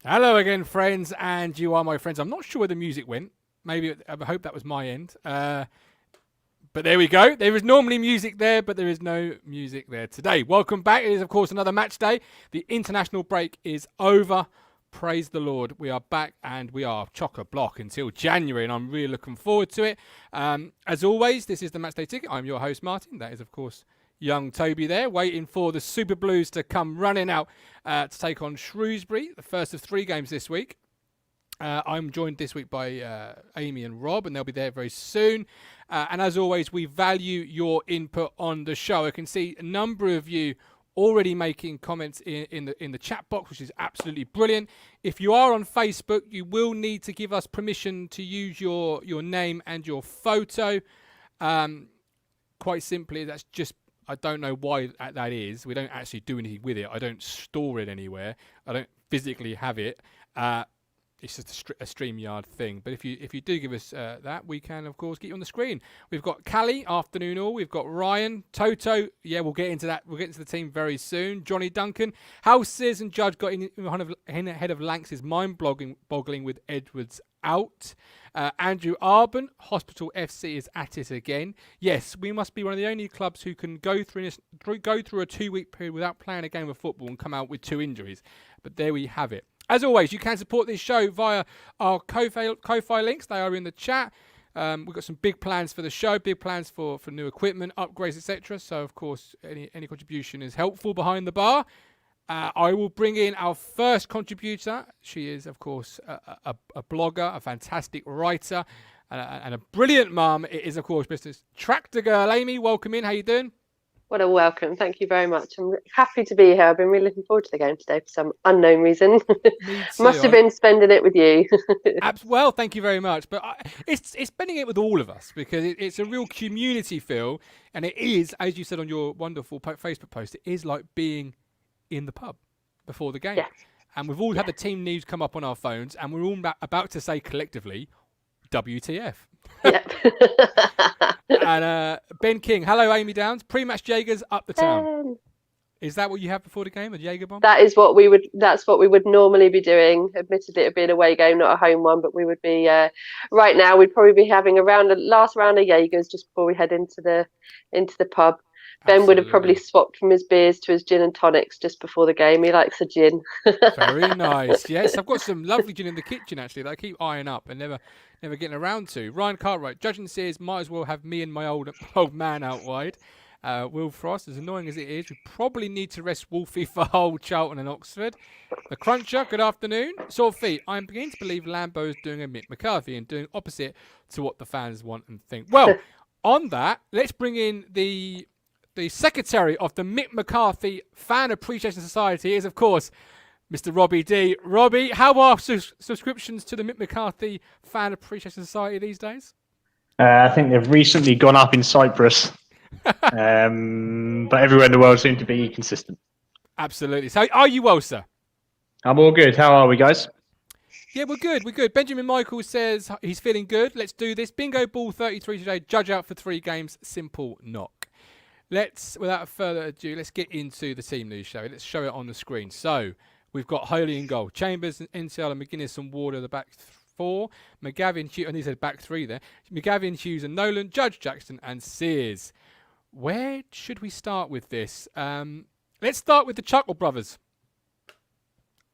Hello again, friends, and you are my friends. I'm not sure where the music went. Maybe I hope that was my end. But there we go. There is normally music there, but there is no music there today. Welcome back. It is, of course, another match day. The international break is over. Praise the Lord. We are back and we are chock-a-block until January, and I'm really looking forward to it. As always, this is the Matchday Ticket. I'm your host, Martin. That is, of course, young Toby there, waiting for the Super Blues to come running out to take on Shrewsbury, the first of 3 games this week. I'm joined this week by Amy and Rob, and they'll be there very soon. And as always, we value your input on the show. I can see a number of you already making comments in the chat box, which is absolutely brilliant. If you are on Facebook, you will need to give us permission to use your name and your photo. Quite simply, that's just, I don't know why that is. We don't actually do anything with it. I don't store it anywhere. I don't physically have it. It's just a StreamYard thing. But if you do give us that, we can, of course, get you on the screen. We've got Callie, afternoon all. We've got Ryan, Toto. Yeah, we'll get into that. We'll get into the team very soon. Johnny Duncan. How Sears and Judge got in ahead of Lanks is mind-boggling with Edwards out. Andrew Arben, Hospital FC is at it again. Yes, we must be one of the only clubs who can go through a 2-week period without playing a game of football and come out with 2 injuries. But there we have it. As always, you can support this show via our Ko-Fi links. They are in the chat. We've got some big plans for the show, big plans for new equipment, upgrades, etc. So, of course, any contribution is helpful behind the bar. I will bring in our first contributor. She is, of course, a blogger, a fantastic writer, and a brilliant mum. It is, of course, Mr. Tractor Girl. Amy, welcome in. How you doing? What a welcome. Thank you very much. I'm happy to be here. I've been really looking forward to the game today for some unknown reason. Must have been spending it with you. Well, thank you very much. But it's spending it with all of us because it's a real community feel. And it is, as you said on your wonderful Facebook post, it is like being in the pub before the game. Yes. And we've all had the team news come up on our phones and we're all about to say collectively, WTF. Yep. And Ben King, hello Amy Downs. Pre-match Jagers up the town. Is that what you have before the game, a Jager bomb? That's what we would normally be doing. Admittedly, it would be an away game, not a home one, but we would be right now. We'd probably be having a last round of Jaegers just before we head into the pub. Ben Absolutely. would have probably swapped from his beers to his gin and tonics just before the game. He likes a gin. Very nice. Yes, I've got some lovely gin in the kitchen actually that I keep eyeing up and never getting around to. Ryan Cartwright, judging says might as well have me and my old man out wide. Will Frost, as annoying as it is, we probably need to rest Wolfie for Hull, Charlton and Oxford. The Cruncher, good afternoon. Sore feet, I'm beginning to believe Lambo is doing a Mick McCarthy and doing opposite to what the fans want and think. Well, on that, let's bring in the secretary of the Mick McCarthy Fan Appreciation Society is, of course, Mr. Robbie D. Robbie, how are subscriptions to the Mick McCarthy Fan Appreciation Society these days? I think they've recently gone up in Cyprus, but everywhere in the world seems to be consistent. Absolutely. So, are you well, sir? I'm all good. How are we, guys? Yeah, we're good. We're good. Benjamin Michael says he's feeling good. Let's do this. Bingo Ball 33 today. Judge out for 3 games. Simple knock. Let's, without further ado, let's get into the team news, shall we? Let's show it on the screen. So, we've got Holy in goal. Chambers, Nsiala, McGuinness and Warder, the back 4. McGavin, Hughes, and he said back 3 there. McGavin, Hughes and Nolan, Judge, Jackson and Sears. Where should we start with this? Let's start with the Chuckle brothers.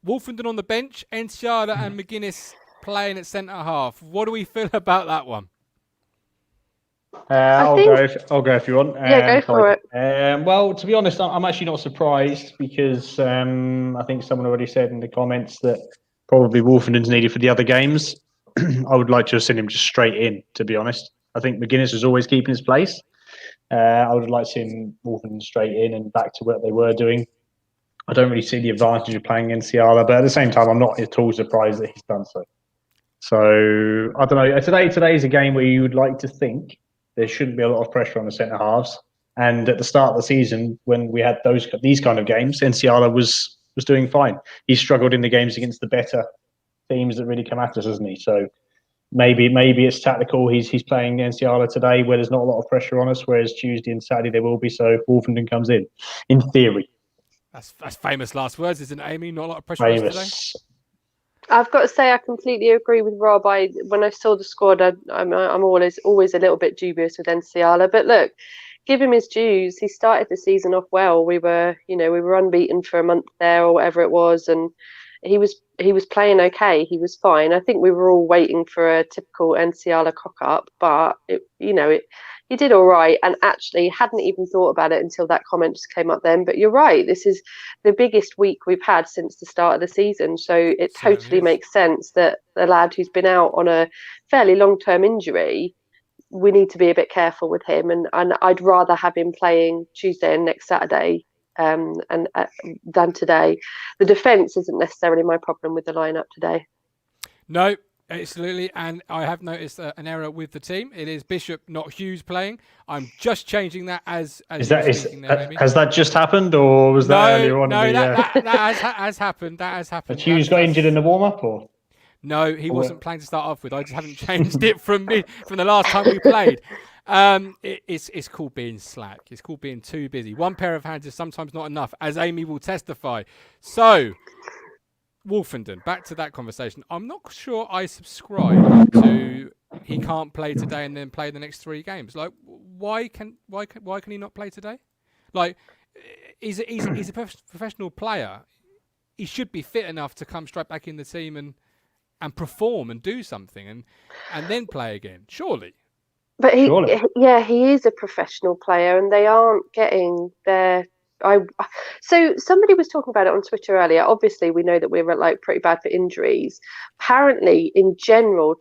Wolfenden on the bench, Nsiala and McGuinness playing at centre-half. What do we feel about that one? I'll go if you want. Yeah, go for it. Well, to be honest, I'm actually not surprised because I think someone already said in the comments that probably Wolfenden's needed for the other games. I would like to have seen him just straight in, to be honest. I think McGuinness was always keeping his place. I would have liked to see him Wolfenden straight in and back to what they were doing. I don't really see the advantage of playing Nsiala, but at the same time, I'm not at all surprised that he's done so. So, I don't know. Today is a game where you would like to think there shouldn't be a lot of pressure on the centre halves. And at the start of the season, when we had these kind of games, Nsiala was doing fine. He struggled in the games against the better teams that really come at us, hasn't he? So maybe it's tactical. He's playing Nsiala today where there's not a lot of pressure on us, whereas Tuesday and Saturday there will be. So Wolfenden comes in theory. That's famous last words, isn't it, Amy? Not a lot of pressure on us today. I've got to say, I completely agree with Rob. When I saw the squad, I'm always a little bit dubious with Nsiala. But look, give him his dues. He started the season off well. We were unbeaten for a month there or whatever it was, and he was playing okay. He was fine. I think we were all waiting for a typical Nsiala cock up, but he did all right, and actually hadn't even thought about it until that comment just came up then. But you're right, this is the biggest week we've had since the start of the season, so it totally makes sense that the lad who's been out on a fairly long-term injury, we need to be a bit careful with him, and I'd rather have him playing Tuesday and next Saturday than today. The defence isn't necessarily my problem with the lineup today. No, absolutely, and I have noticed an error with the team. It is Bishop, not Hughes, playing. I'm just changing that as has that just happened, or was that earlier on? No, that has happened. That has happened. But Hughes got injured in the warm-up, or? No, he wasn't playing to start off with. I just haven't changed it from the last time we played. It's called being slack. It's called being too busy. One pair of hands is sometimes not enough, as Amy will testify. So, Wolfenden, back to that conversation. I'm not sure I subscribe to he can't play today and then play the next 3 games. Like, why can he not play today? Like, he's a professional player. He should be fit enough to come straight back in the team and perform and do something and then play again. Surely. But he is a professional player, and they aren't getting their. So somebody was talking about it on Twitter earlier. Obviously, we know that we're like pretty bad for injuries. Apparently, in general,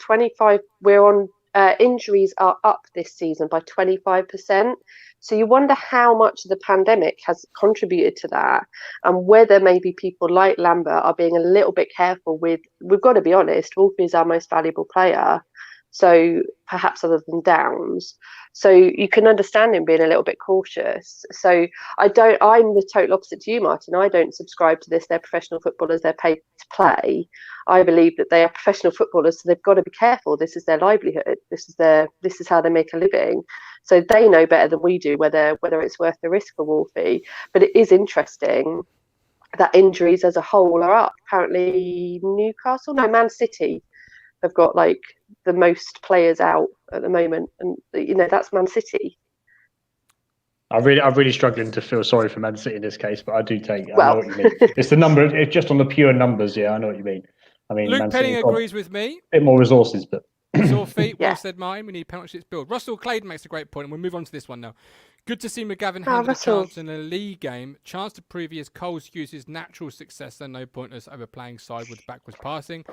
injuries are up this season by 25%. So you wonder how much the pandemic has contributed to that, and whether maybe people like Lambert are being a little bit careful with. We've got to be honest. Wolfie is our most valuable player. So perhaps other than Downs. So you can understand him being a little bit cautious. So I'm the total opposite to you, Martin. I don't subscribe to this. They're professional footballers. They're paid to play. I believe that they are professional footballers. So they've got to be careful. This is their livelihood. This is how they make a living. So they know better than we do whether it's worth the risk for Wolfie. But it is interesting that injuries as a whole are up. Apparently Man City have got like the most players out at the moment, and that's Man City. I'm really struggling to feel sorry for Man City in this case, but I do I know what you mean. It's the number. It's just on the pure numbers. Yeah, I know what you mean. I mean, Luke Penning agrees with me. A bit more resources, but sore feet. Well said, Martin. We need penalty build. Russell Claydon makes a great point, and we'll move on to this one now. Good to see McGavin handle a chance in a league game. Chance to prove his Cole Hughes' natural successor. No pointless overplaying sideways backwards passing.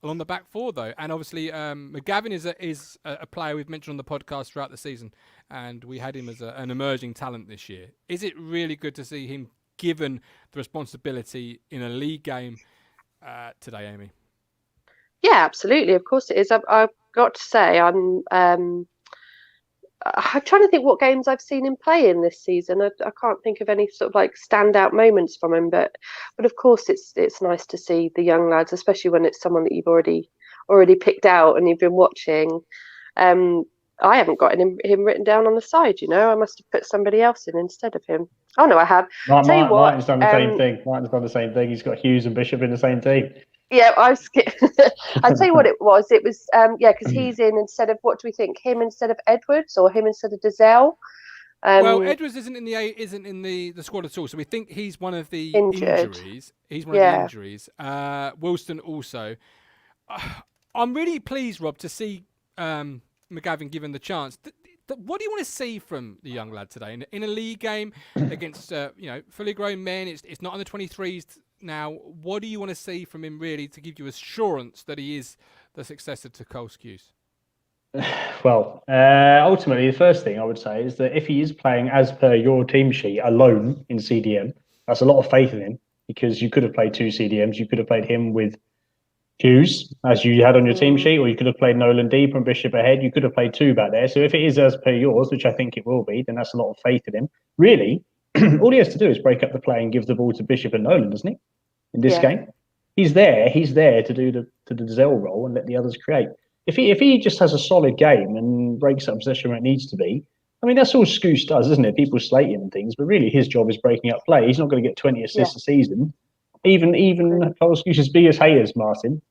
Along the back 4 though, and obviously McGavin is a player we've mentioned on the podcast throughout the season, and we had him as an emerging talent this year. Is it really good to see him given the responsibility in a league game today, Amy? Yeah, absolutely. Of course it is. I've got to say, I'm trying to think what games I've seen him play in this season. I can't think of any sort of like standout moments from him, but of course it's nice to see the young lads, especially when it's someone that you've already picked out and you've been watching. I haven't got him written down on the side. I must have put somebody else in instead of him. Oh no, I have. Martin's done the same thing. Martin's done the same thing. He's got Hughes and Bishop in the same team. Yeah, I'll tell you what it was. It was because he's in instead of, what do we think? Him instead of Edwards, or him instead of Dazelle? Well, Edwards isn't in the squad at all, so we think he's one of the injuries. He's one of the injuries. Wilson also. I'm really pleased, Rob, to see McGavin given the chance. What do you want to see from the young lad today in a league game against fully grown men? It's not on the 23s now. What do you want to see from him really to give you assurance that he is the successor to Cole Hughes? Well, ultimately, the first thing I would say is that if he is playing as per your team sheet alone in CDM, that's a lot of faith in him, because you could have played 2 CDMs. You could have played him with Hughes, as you had on your team sheet, or you could have played Nolan deep and Bishop ahead. You could have played 2 back there. So if it is as per yours, which I think it will be, then that's a lot of faith in him. Really, all he has to do is break up the play and give the ball to Bishop and Nolan, doesn't he? In this game, he's there to do the Zell role and let the others create. If he just has a solid game and breaks up possession where it needs to be, I mean, that's all Scouse does, isn't it? People slate him and things, but really his job is breaking up play. He's not going to get 20 assists a season. Even Cole Scouse's biggest haters, Martin,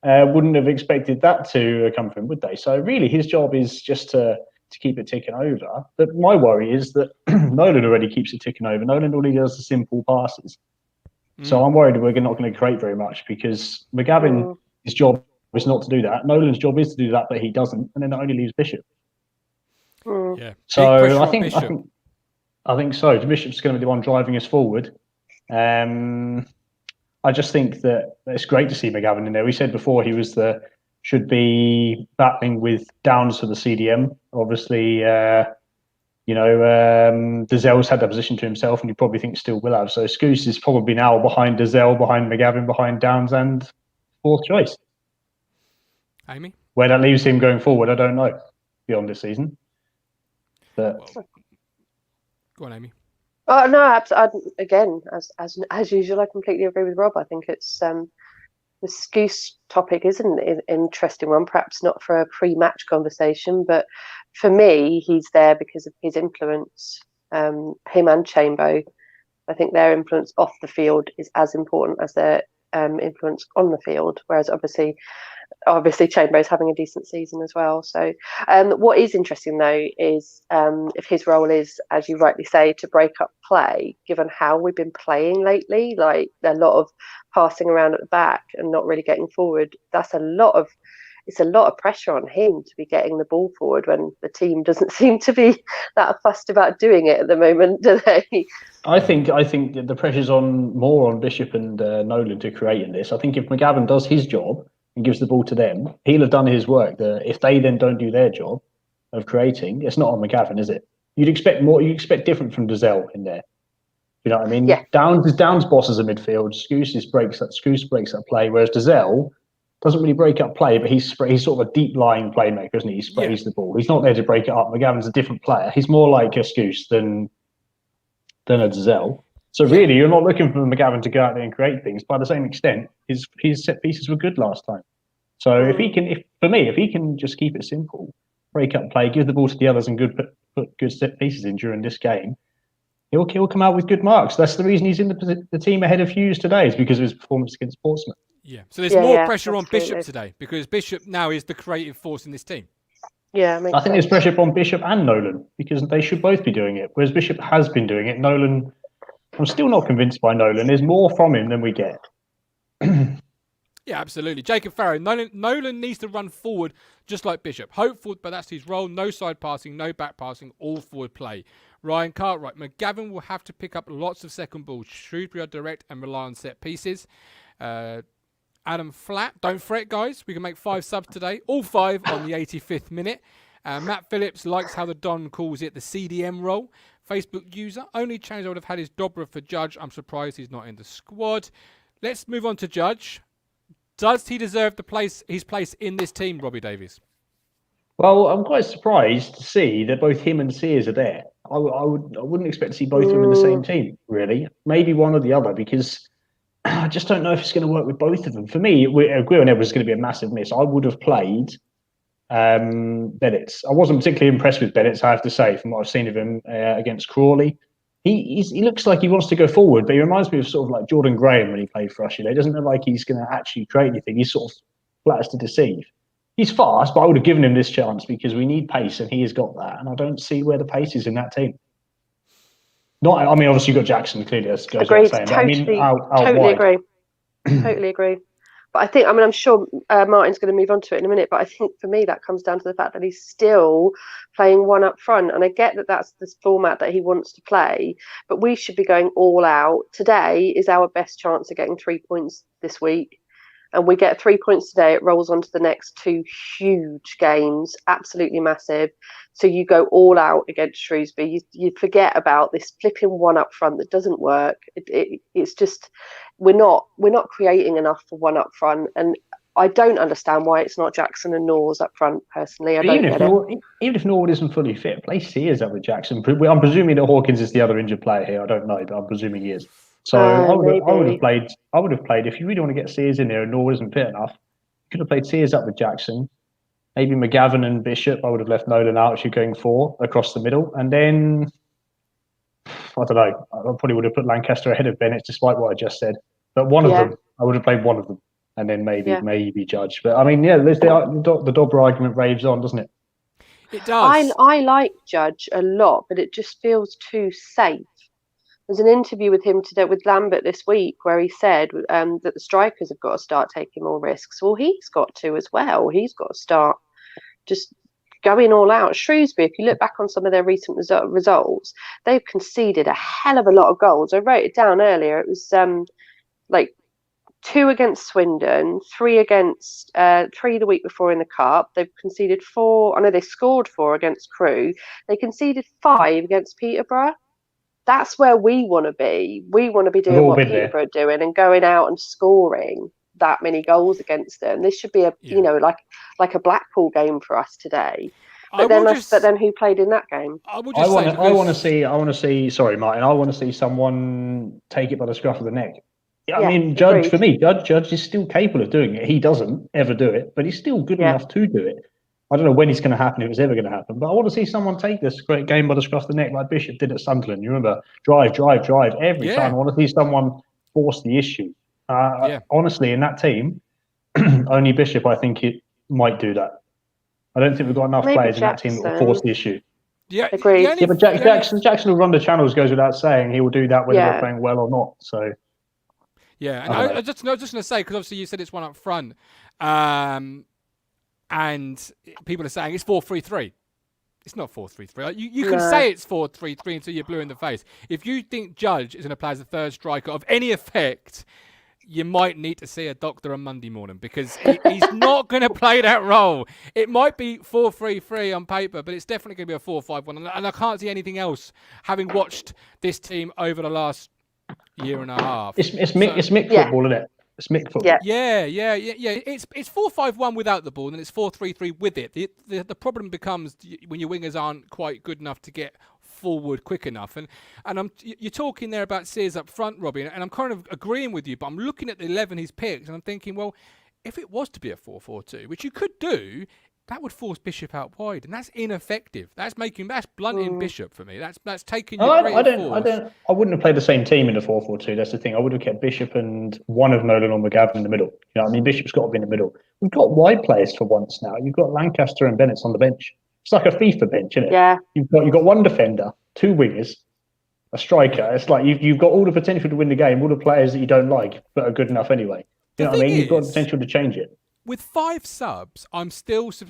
wouldn't have expected that to come from him, would they? So really, his job is just to keep it ticking over. But my worry is that Nolan already keeps it ticking over. Nolan already does the simple passes. So I'm worried we're not going to create very much because McGavin, his job is not to do that. Nolan's job is to do that, but he doesn't, and then that only leaves Bishop. Yeah. So I think so. Bishop's going to be the one driving us forward. I just think that it's great to see McGavin in there. We said before he should be battling with Downs for the CDM. Obviously, Dazell's had that position to himself, and you probably think still will have. So Scouse is probably now behind Dazell, behind McGavin, behind Downs, and fourth choice. Amy? Where that leaves him going forward, I don't know, beyond this season. But go on, Amy. Oh no, again, as usual, I completely agree with Rob. I think it's the Scouse topic is an interesting one, perhaps not for a pre-match conversation, but for me, he's there because of his influence. Him and Chambo, I think their influence off the field is as important as their influence on the field. Whereas obviously Chambo's having a decent season as well. So what is interesting though is if his role is, as you rightly say, to break up play, given how we've been playing lately, like a lot of passing around at the back and not really getting forward, it's a lot of pressure on him to be getting the ball forward when the team doesn't seem to be that fussed about doing it at the moment, do they? I think that the pressure's more on Bishop and Nolan to create in this. I think if McGavin does his job and gives the ball to them, he'll have done his work. If they then don't do their job of creating, it's not on McGavin, is it? You'd expect more. You expect different from Dazell in there. You know what I mean? Yeah. Downs bosses a midfield. Scouse breaks that play, whereas Dazell doesn't really break up play, but he's sort of a deep lying playmaker, isn't he? He sprays the ball. He's not there to break it up. McGavin's a different player. He's more like a Scouse than a Dazell. So really, you're not looking for McGavin to go out there and create things. By the same extent, his set pieces were good last time. So if he can just keep it simple, break up play, give the ball to the others, and put good set pieces in during this game, he'll come out with good marks. That's the reason he's in the team ahead of Hughes today, is because of his performance against Portsmouth. Yeah. So there's more pressure on Bishop today because Bishop now is the creative force in this team. Yeah, I think there's pressure on Bishop and Nolan because they should both be doing it. Whereas Bishop has been doing it. Nolan, I'm still not convinced by Nolan. There's more from him than we get. Yeah, absolutely. Jacob Farrow, Nolan needs to run forward just like Bishop. Hopeful, but that's his role. No side passing, no back passing, all forward play. Ryan Cartwright, McGavin will have to pick up lots of second balls. Shrewsbury are direct and rely on set pieces. Adam Flatt, don't fret, guys. We can make 5 subs today. All 5 on the 85th minute. Matt Phillips likes how the Don calls it the CDM role. Facebook user, only change I would have had is Dobra for Judge. I'm surprised he's not in the squad. Let's move on to Judge. Does he deserve his place in this team, Robbie Davies? Well, I'm quite surprised to see that both him and Sears are there. I wouldn't expect to see both of them in the same team, really. Maybe one or the other, because I just don't know if it's going to work with both of them. For me, Guiron Edwards is going to be a massive miss. I would have played Bennett. I wasn't particularly impressed with Bennett, I have to say, from what I've seen of him against Crawley. He looks like he wants to go forward, but he reminds me of sort of like Jordan Graham when he played for us. He doesn't look like he's going to actually create anything. He's sort of flat as to deceive. He's fast, but I would have given him this chance because we need pace, and he has got that. And I don't see where the pace is in that team. Obviously you've got Jackson clearly. Agreed. Totally agree. Totally agree. But I'm sure Martin's going to move on to it in a minute, but I think for me that comes down to the fact that he's still playing one up front. And I get that that's the format that he wants to play, but we should be going all out. Today is our best chance of getting 3 points this week. And we get 3 points today, it rolls on to the next 2 huge games, absolutely massive. So you go all out against Shrewsbury. You forget about this flipping one up front that doesn't work. It's just we're not creating enough for one up front, and I don't understand why it's not Jackson and Norwood up front. Personally, I don't get it. Even if Norwood isn't fully fit, play Sears up with Jackson. I'm presuming that Hawkins is the other injured player here. I don't know, but I'm presuming he is. So I would have played if you really want to get Sears in there and Norwood isn't fit enough. You could have played Sears up with Jackson. Maybe McGavin and Bishop. I would have left Nolan out if you're going 4 across the middle. And then, I don't know, I probably would have put Lancaster ahead of Bennett, despite what I just said. But one of them, I would have played one of them. and then maybe Judge. But I mean, there's the Dobra argument raves on, doesn't it? It does. I like Judge a lot, but it just feels too safe. There's an interview with him today with Lambert this week where he said that the strikers have got to start taking more risks. Well, he's got to as well. He's got to start just going all out. Shrewsbury, if you look back on some of their recent results, they've conceded a hell of a lot of goals. I wrote it down earlier. It was like 2 against Swindon, 3 against 3 the week before in the Cup. They've conceded 4. I know they scored 4 against Crewe. They conceded 5 against Peterborough. That's where we want to be. We want to be doing what Peterborough are doing and going out and scoring that many goals against them. This should be like a Blackpool game for us today. But then who played in that game? I want to see. Sorry, Martin. I want to see someone take it by the scruff of the neck. I mean, Judge, for me, Judge is still capable of doing it. He doesn't ever do it, but he's still good enough to do it. I don't know when it's going to happen, if it's ever going to happen, but I want to see someone take this great game by the scruff of the neck like Bishop did at Sunderland. You remember, drive. Every time I want to see someone force the issue. Honestly, in that team, only Bishop, I think, it might do that. I don't think we've got enough players in that team that will force the issue. Yeah, agreed. But Jackson will run the channels, goes without saying. He will do that whether we're playing well or not. So. Yeah, and I was just going to say, because obviously you said it's one up front, and people are saying it's 4-3-3. It's not 4-3-3. You can say it's 4-3-3 until you're blue in the face. If you think Judge is going to play as a third striker of any effect, you might need to see a doctor on Monday morning, because he's not going to play that role. It might be 4-3-3 on paper, but it's definitely going to be a 4-5-1. And I can't see anything else, having watched this team over the last year and a half. It's Mick football, isn't it? It's Mick football. Yeah. It's 4-5-1 without the ball, and it's 4-3-3 with it. The problem becomes when your wingers aren't quite good enough to get forward quick enough. And you're talking there about Sears up front, Robbie, and I'm kind of agreeing with you, but I'm looking at the 11 he's picked, and I'm thinking, well, if it was to be a 4-4-2, which you could do, that would force Bishop out wide, and that's ineffective. That's blunting Bishop for me. That's taking your I wouldn't have played the same team in the 4-4-2. That's the thing. I would have kept Bishop and one of Nolan or McGavin in the middle. You know, I mean, Bishop's got to be in the middle. We've got wide players for once now. You've got Lancaster and Bennett's on the bench. It's like a FIFA bench, isn't it? Yeah. You've got one defender, 2 wingers, a striker. It's like you've got all the potential to win the game, all the players that you don't like but are good enough anyway. You know what I mean? You've got the potential to change it. With 5 subs,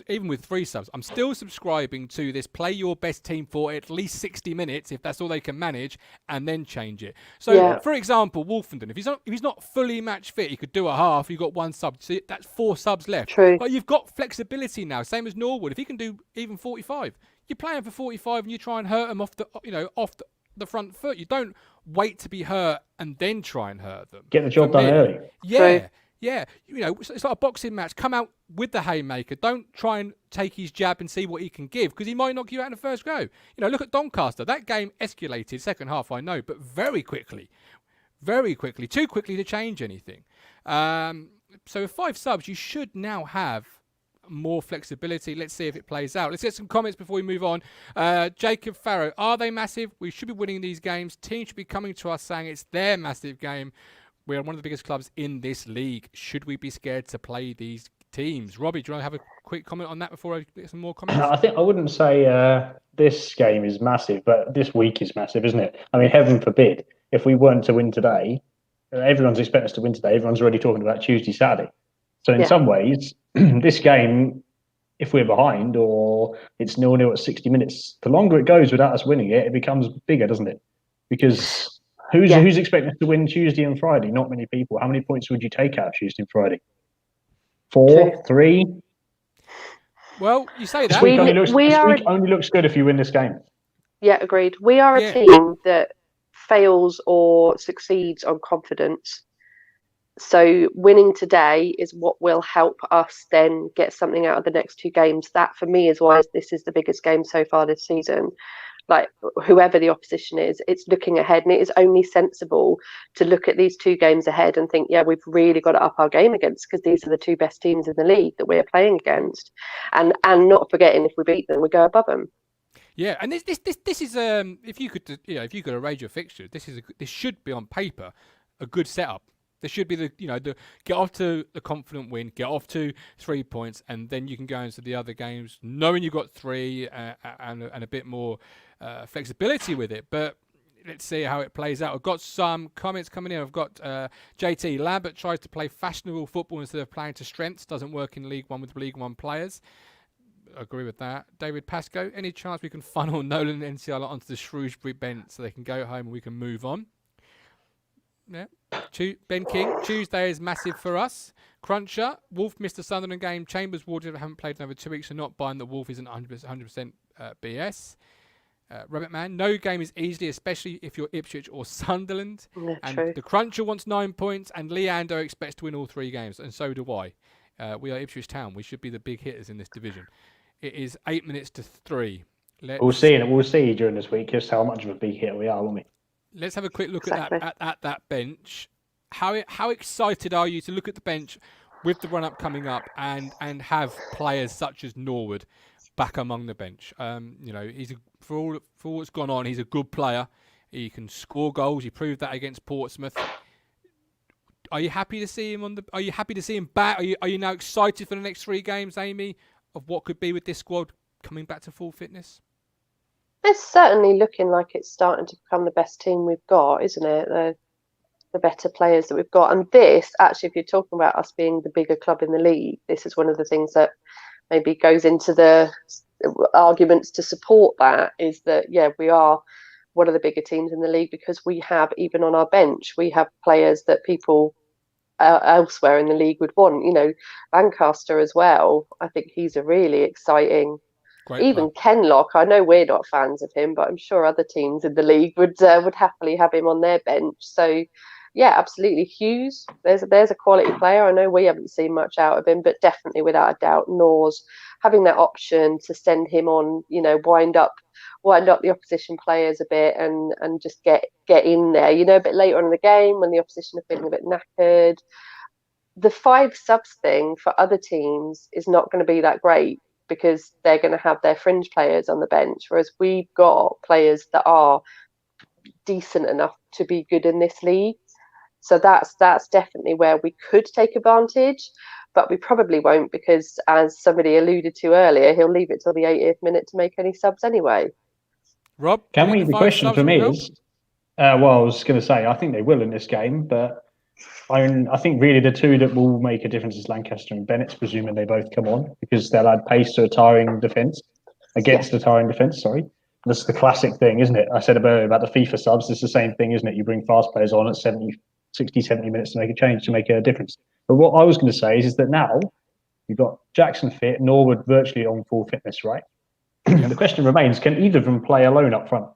even with 3 subs, I'm still subscribing to this play your best team for at least 60 minutes, if that's all they can manage, and then change it. So, for example, Wolfenden, if he's not fully match fit, he could do a half. You've got 1 sub, so that's 4 subs left. True. But you've got flexibility now, same as Norwood. If he can do even 45, you're playing for 45 and you try and hurt him off the front foot. You don't wait to be hurt and then try and hurt them. Get the job done early. Yeah. True. Yeah, it's like a boxing match. Come out with the haymaker. Don't try and take his jab and see what he can give, because he might knock you out in the first go. Look at Doncaster. That game escalated second half, I know, but very quickly. Too quickly to change anything. So with 5 subs, you should now have more flexibility. Let's see if it plays out. Let's get some comments before we move on. Jacob Farrow, are they massive? We should be winning these games. Teams should be coming to us saying it's their massive game. We're one of the biggest clubs in this league. Should we be scared to play these teams? Robbie, do you want to have a quick comment on that before I get some more comments? I wouldn't say this game is massive, but this week is massive, isn't it? I mean, heaven forbid, if we weren't to win today, everyone's expecting us to win today. Everyone's already talking about Tuesday, Saturday. So in some ways, this game, if we're behind or it's 0-0 at 60 minutes, the longer it goes without us winning it, it becomes bigger, doesn't it? Because who's expecting us to win Tuesday and Friday? Not many people. How many points would you take out Tuesday and Friday? 4, 3? Well, you say that. This week only looks good if you win this game. Yeah, agreed. We are a team that fails or succeeds on confidence. So winning today is what will help us then get something out of the next 2 games. That, for me, is why this is the biggest game so far this season. Like, whoever the opposition is, it's looking ahead, and it is only sensible to look at these 2 games ahead and think, we've really got to up our game against, because these are the 2 best teams in the league that we're playing against, and not forgetting, if we beat them, we go above them. Yeah, and this is if you could arrange your fixture, this should be on paper a good setup. There should be the get off to the confident win, get off to 3 points, and then you can go into the other games knowing you've got 3 and a bit more flexibility with it. But let's see how it plays out. I've got some comments coming in. I've got JT Lambert tries to play fashionable football instead of playing to strengths. Doesn't work in League One with League One players. I agree with that. David Pascoe, any chance we can funnel Nolan and Nsiala onto the Shrewsbury bench so they can go home and we can move on? Yeah. Ben King, Tuesday is massive for us. Cruncher, Wolf missed the Sunderland game. Chambers, Wardrobe haven't played in over 2 weeks, so not buying that Wolf isn't 100% BS. Rabbit Man, no game is easy, especially if you're Ipswich or Sunderland. Yeah, and true. the Cruncher wants 9 points, and Leander expects to win all 3 games, and so do I. We are Ipswich Town. We should be the big hitters in this division. It is 8 minutes to 3. We'll see during this week just how much of a big hitter we are, won't we? Let's have a quick look Exactly. at that bench. How excited are you to look at the bench with the run-up coming up and have players such as Norwood back among the bench? He's for all what's gone on, he's a good player. He can score goals. He proved that against Portsmouth. Are you happy to see him Are you happy to see him back? Are you now excited for the next 3 games, Amy, of what could be with this squad coming back to full fitness? It's certainly looking like it's starting to become the best team we've got, isn't it? The better players that we've got. And this, actually, if you're talking about us being the bigger club in the league, this is one of the things that maybe goes into the arguments to support that, is that, yeah, we are one of the bigger teams in the league because we have, even on our bench, we have players that people elsewhere in the league would want. Lancaster as well. I think he's a really exciting. Great Even player. Kenlock, I know we're not fans of him, but I'm sure other teams in the league would happily have him on their bench. So, yeah, absolutely. Hughes, there's a quality player. I know we haven't seen much out of him, but definitely without a doubt, Nor's having that option to send him on, wind up the opposition players a bit and just get in there, a bit later on in the game when the opposition are feeling a bit knackered. The 5 subs thing for other teams is not going to be that great, because they're going to have their fringe players on the bench, whereas we've got players that are decent enough to be good in this league. So that's definitely where we could take advantage, but we probably won't, because, as somebody alluded to earlier, he'll leave it till the 80th minute to make any subs anyway. Rob, The question for me is, I was going to say, I think they will in this game, but I think really the 2 that will make a difference is Lancaster and Bennett, presuming they both come on, because they'll add pace to a tiring defence, against a tiring defence, sorry. That's the classic thing, isn't it? I said earlier about the FIFA subs, it's the same thing, isn't it? You bring fast players on at 60, 70 minutes to make a change, to make a difference. But what I was going to say is that now you've got Jackson fit, Norwood virtually on full fitness, right? And the question remains, can either of them play alone up front?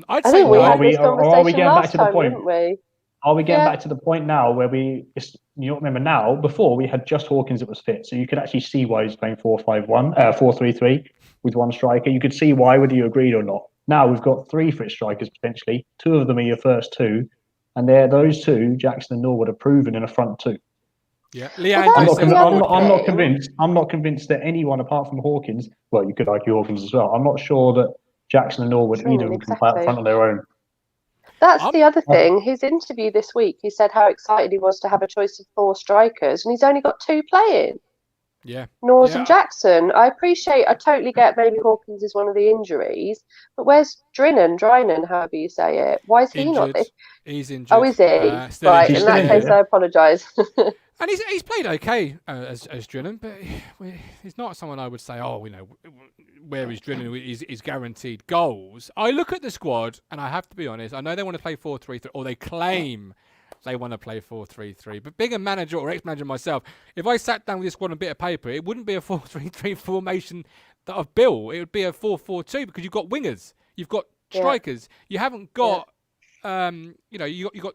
I'd I say think we no. had this Are we conversation getting last back to the time, point? didn't we? Are we getting Yeah. back to the point now where remember now, before we had just Hawkins that was fit, so you could actually see why he's playing 4-3-3 with 1 striker. You could see why, whether you agreed or not. Now we've got 3 fit strikers potentially. 2 of them are your first 2, and those 2, Jackson and Norwood, are proven in a front 2. Yeah, I'm Leander not convinced. I'm not convinced that anyone apart from Hawkins. Well, you could argue Hawkins as well. I'm not sure that Jackson and Norwood, either of them, can play up front on their own. That's the other thing. His interview this week, he said how excited he was to have a choice of 4 strikers, and he's only got 2 playing. Yeah. Norris and Jackson. I totally get maybe Hawkins is one of the injuries, but where's Drinan, however you say it? Why is he not there? He's injured. Oh, is he? Right, in that case, I apologise. And he's played okay as Drinan, but he's not someone I would say, where is Drinan? He's guaranteed goals. I look at the squad, and I have to be honest, I know they want to play 4-3-3, or they claim they want to play 4-3-3. But being a manager or ex-manager myself, if I sat down with this squad on a bit of paper, it wouldn't be a 4-3-3 formation that I've built. It would be a 4-4-2 because you've got wingers, you've got strikers, you haven't got, you got.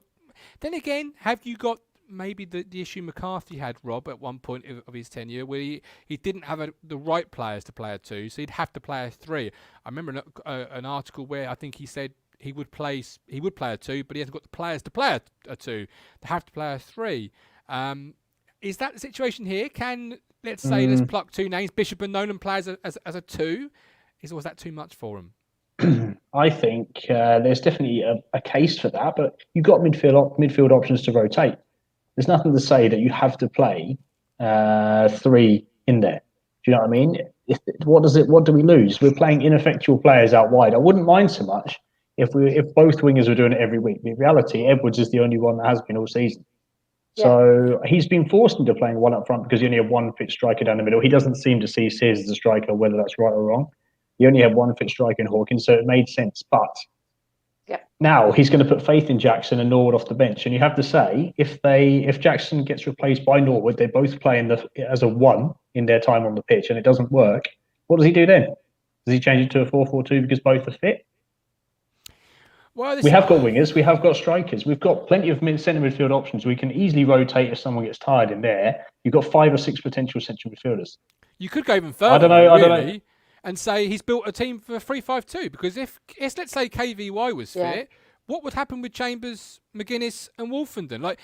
Then again, have you got maybe the issue McCarthy had, Rob, at one point of his tenure, where he didn't have the right players to play a 2, so he'd have to play a 3. I remember an article where I think he said he would play a 2, but he hasn't got the players to play a 2. They have to play a 3. Is that the situation here? Can, let's pluck 2 names, Bishop and Nolan play as a 2? Was that too much for him? I think there's definitely a case for that, but you've got midfield options to rotate. There's nothing to say that you have to play 3 in there. Do you know what I mean? What do we lose? We're playing ineffectual players out wide. I wouldn't mind so much if both wingers were doing it every week. In reality, Edwards is the only one that has been all season. Yeah. So he's been forced into playing one up front because he only had one fit striker down the middle. He doesn't seem to see Sears as a striker, whether that's right or wrong. He only had one fit striker in Hawkins, so it made sense. But now he's going to put faith in Jackson and Norwood off the bench. And you have to say, if Jackson gets replaced by Norwood, they both play as a 1 in their time on the pitch, and it doesn't work. What does he do then? Does he change it to a 4-4-2 because both are fit? Well, we have got wingers, we have got strikers, we've got plenty of centre midfield options. We can easily rotate if someone gets tired in there. You've got 5 or 6 potential central midfielders. You could go even further. I don't know. And say he's built a team for 3-5-2, because if let's say KVY was fit, what would happen with Chambers, McGuinness, and Wolfenden? Like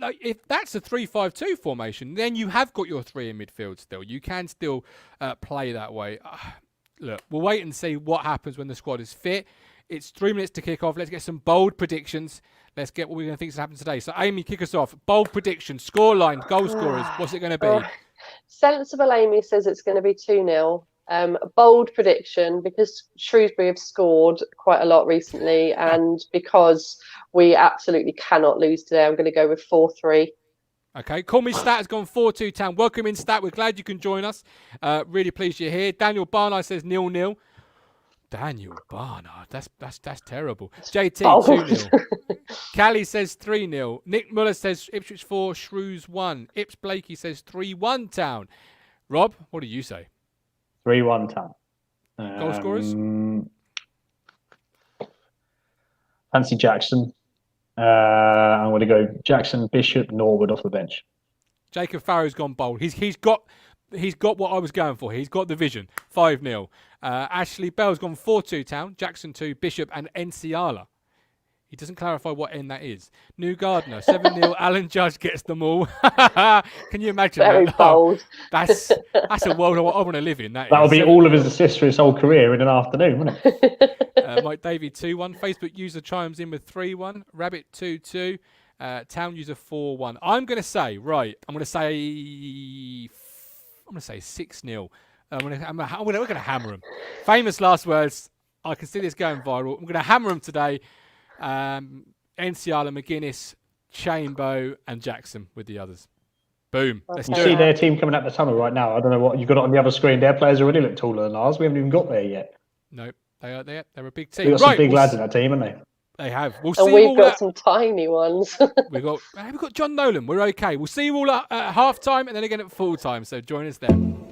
if that's a 3-5-2 formation, then you have got your 3 in midfield still. You can still play that way. Look, we'll wait and see what happens when the squad is fit. It's 3 minutes to kick off. Let's get some bold predictions. Let's get what we're going to think is happening today. So, Amy, kick us off. Bold predictions, scoreline, goal scorers. What's it going to be? Sensible Amy says it's going to be 2-0. A bold prediction, because Shrewsbury have scored quite a lot recently, and because we absolutely cannot lose today, I'm going to go with 4-3. Okay, Call Me Stat has gone 4-2 Town. Welcome in, Stat. We're glad you can join us. Really pleased you're here. Daniel Barnard says 0-0. Daniel Barnard, that's terrible. JT 2-0. Callie says 3-0. Nick Muller says Ipswich 4, Shrews 1. Ips Blakey says 3-1 Town. Rob, what do you say? 3-1 Town. Goal scorers? Fancy Jackson. I'm going to go Jackson, Bishop, Norwood off the bench. Jacob Farrow's gone bold. He's got what I was going for. He's got the vision. 5-0. Ashley Bell's gone 4-2 Town. Jackson 2, Bishop and Nsiala. He doesn't clarify what N that is. New Gardner 7-0. Alan Judge gets them all. Can you imagine Very that? bold. That's a world I want to live in. That'll be all of his assists for his whole career in an afternoon, wouldn't it? Mike Davey 2-1. Facebook user chimes in with 3-1. Rabbit 2-2. Town user 4-1. I'm going to say 6-0. We're going to hammer them. Famous last words. I can see this going viral. I'm going to hammer them today. Nsiala, McGuinness, Chambo, and Jackson with the others. Boom. Let's you do see it. their team coming out the tunnel right now. I don't know what you've got on the other screen. Their players already look taller than ours. We haven't even got there yet. Nope. They are there. They're a big team. We've got some big lads in that team, haven't they? They have. And we've got some tiny ones. We've got John Nolan. We're okay. We'll see you all at half time and then again at full time. So join us then.